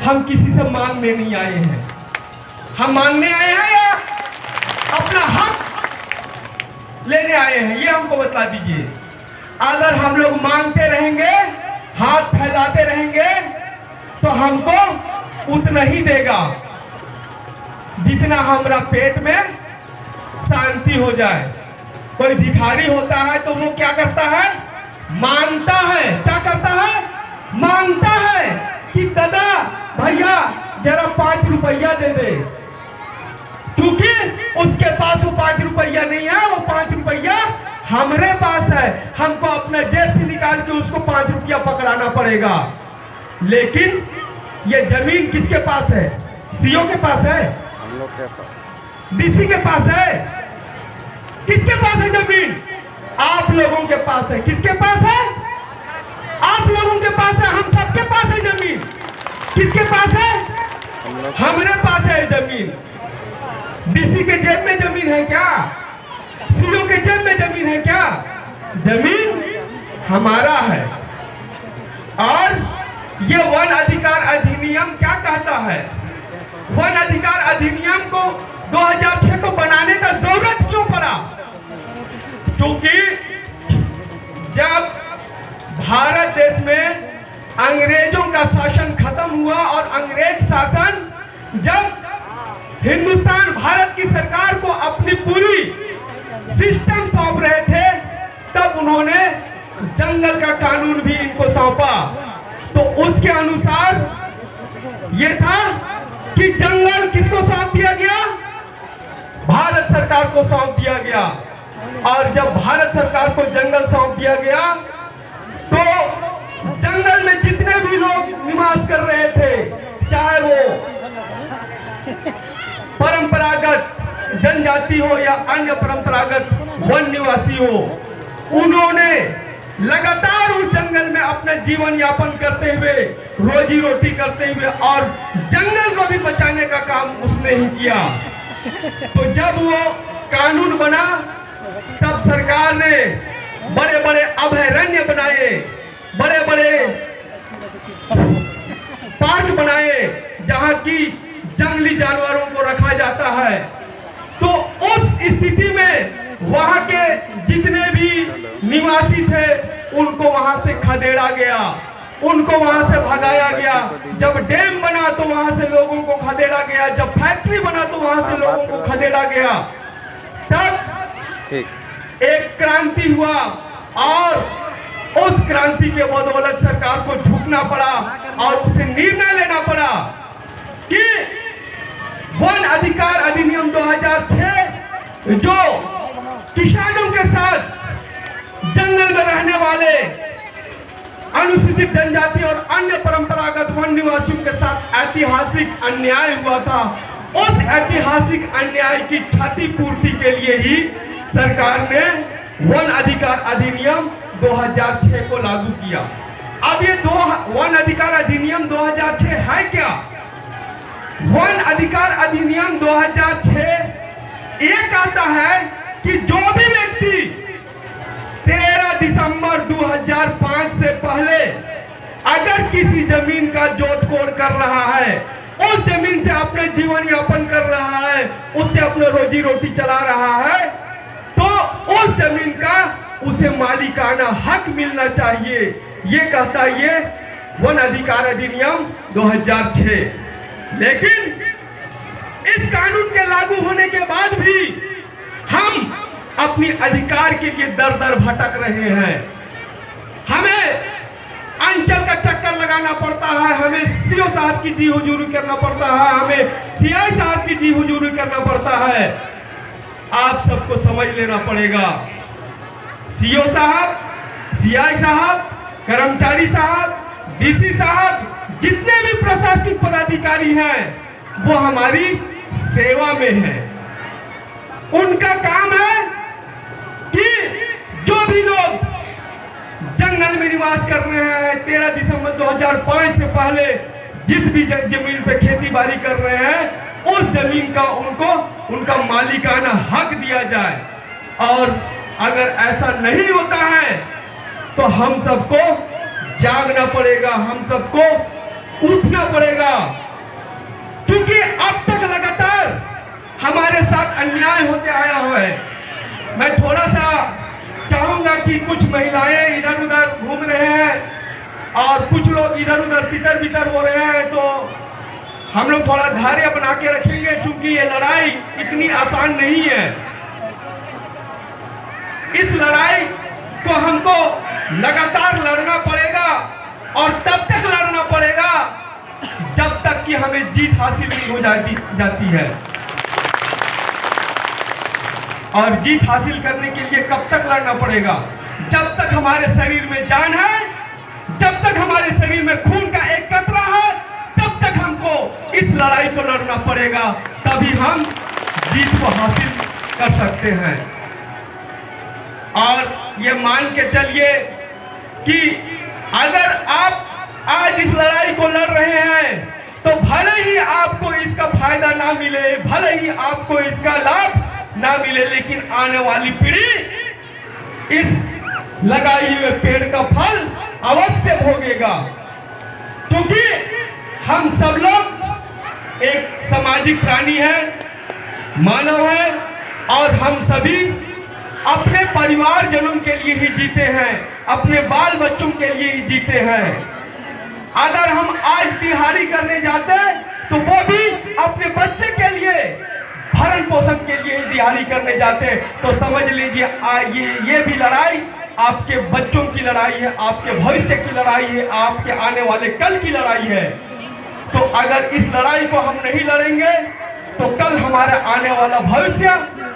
हम किसी से मांगने नहीं आए हैं। हम मांगने आए हैं या अपना हक लेने आए हैं, ये हमको बता दीजिए। अगर हम लोग मांगते रहेंगे, हाथ फैलाते रहेंगे, तो हमको उतना ही देगा जितना हमारा पेट में शांति हो जाए। कोई भिखारी होता है तो वो क्या करता है? मांगता है। क्या करता है? मांगता है कि दादा भैया जरा 5 रुपया दे दे, क्योंकि उसके पास वो 5 रुपया नहीं है, वो 5 रुपया हमारे पास है। हमको अपना जेब से निकाल के उसको 5 रुपया पकड़ाना पड़ेगा। लेकिन ये जमीन किसके पास है? सीओ के पास है, हम लोग के पास, डीसी के पास है। किसके पास है जमीन? आप लोगों के पास है। किसके पास है? आप लोगों के पास है। हम सबके पास है जमीन। किसके पास है? हमारे पास है जमीन। डीसी के जेब में जमीन है क्या? सीओ के जेब में जमीन है क्या? जमीन हमारा है। और ये वन अधिकार अधिनियम क्या कहता है? वन अधिकार अधिनियम को 2006 को बनाने का जरूरत क्यों पड़ा? क्योंकि जब भारत देश में अंग्रेजों का शासन खत्म हुआ और अंग्रेज शासन जब हिंदुस्तान भारत की सरकार को अपनी पूरी सिस्टम सौंप रहे थे, तब उन्होंने जंगल का कानून भी इनको सौंपा। तो उसके अनुसार यह था कि जंगल किसको सौंप दिया गया? भारत सरकार को सौंप दिया गया। और जब भारत सरकार को जंगल सौंप दिया गया तो जंगल में जितने भी लोग निवास कर रहे थे, चाहे वो परंपरागत जनजाति हो या अन्य परंपरागत वन निवासी हो, उन्होंने लगातार उस जंगल में अपना जीवन यापन करते हुए, रोजी रोटी करते हुए और जंगल को भी बचाने का काम उसने ही किया। तो जब वो कानून बना तब सरकार ने बड़े बड़े अभयारण्य बनाए, बड़े बड़े पार्क बनाए जहां की जंगली जानवरों को रखा जाता है। तो उस स्थिति में वहां के जितने भी निवासी थे उनको वहां से खदेड़ा गया, उनको वहां से भगाया गया। जब डैम बना तो वहां से लोगों को खदेड़ा गया, जब फैक्ट्री बना तो वहां से लोगों को खदेड़ा गया। तब एक क्रांति हुआ और उस क्रांति के बदौलत सरकार को झुकना पड़ा और उसे निर्णय लेना पड़ा कि वन अधिकार अधिनियम 2006 जो किसानों के साथ जंगल में रहने वाले अनुसूचित जनजाति और अन्य परंपरागत वन निवासियों के साथ ऐतिहासिक अन्याय हुआ था, उस ऐतिहासिक अन्याय की क्षतिपूर्ति के लिए ही सरकार ने वन अधिकार अधिनियम 2006 को लागू किया। अब ये वन अधिकार अधिनियम 2006 है क्या? वन अधिकार अधिनियम 2006 ये कहता है कि जो भी व्यक्ति 13 दिसंबर 2005 से पहले अगर किसी जमीन का जोत कोड़ कर रहा है, उस जमीन से अपने जीवन यापन कर रहा है, उससे अपने रोजी रोटी चला रहा है, तो उस जमीन का उसे मालिकाना हक मिलना चाहिए। ये कहता है ये वन अधिकार अधिनियम 2006। लेकिन इस कानून के लागू होने के बाद भी हम अपनी अधिकार के लिए दर दर भटक रहे हैं। हमें अंचल का चक्कर लगाना पड़ता है, हमें सीओ साहब की जी हुजूरी करना पड़ता है, हमें सीआई साहब की जी हुजूरी करना पड़ता है। आप सबको समझ लेना पड़ेगा, सीओ साहब, सीआई साहब, कर्मचारी साहब, डीसी साहब, जितने भी प्रशासनिक पदाधिकारी हैं वो हमारी सेवा में हैं। उनका काम है कि जो भी लोग जंगल में निवास कर रहे हैं, 13 दिसंबर 2005 से पहले जिस भी जमीन पे खेती बाड़ी कर रहे हैं, उस जमीन का उनको उनका मालिकाना हक दिया जाए। और अगर ऐसा नहीं होता है तो हम सबको जागना पड़ेगा, हम सबको उठना पड़ेगा, क्योंकि अब तक लगातार हमारे साथ अन्याय होते आया हुआ है। मैं थोड़ा सा चाहूंगा कि कुछ महिलाएं इधर उधर घूम रहे हैं और कुछ लोग इधर उधर तितर बितर हो रहे हैं, तो हम लोग थोड़ा धैर्य बना के रखेंगे, क्योंकि ये लड़ाई इतनी आसान नहीं है। इस लड़ाई को हमको लगातार लड़ना पड़ेगा और तब तक लड़ना पड़ेगा जब तक कि हमें जीत हासिल नहीं हो जाती है। और जीत हासिल करने के लिए कब तक लड़ना पड़ेगा? जब तक हमारे शरीर में जान है, जब तक हमारे शरीर में खून का एक कतरा है, तब तक हमको इस लड़ाई को लड़ना पड़ेगा, तभी हम जीत को हासिल कर सकते हैं। और ये मान के चलिए कि अगर आप आज इस लड़ाई को लड़ रहे हैं तो भले ही आपको इसका फायदा ना मिले, भले ही आपको इसका लाभ ना मिले, लेकिन आने वाली पीढ़ी इस लगाए हुए पेड़ का फल अवश्य भोगेगा, क्योंकि हम सब लोग एक सामाजिक प्राणी हैं, मानव हैं, और हम सभी अपने परिवारजनों के लिए ही जीते हैं, अपने बाल बच्चों के लिए ही जीते हैं। अगर हम आज दिहाड़ी करने जाते तो वो भी अपने बच्चे के लिए भरण पोषण के लिए ही दिहाड़ी करने जाते, तो समझ लीजिए ये भी लड़ाई आपके बच्चों की लड़ाई है, आपके भविष्य की लड़ाई है, आपके आने वाले कल की लड़ाई है। तो अगर इस लड़ाई को हम नहीं लड़ेंगे तो कल हमारा आने वाला भविष्य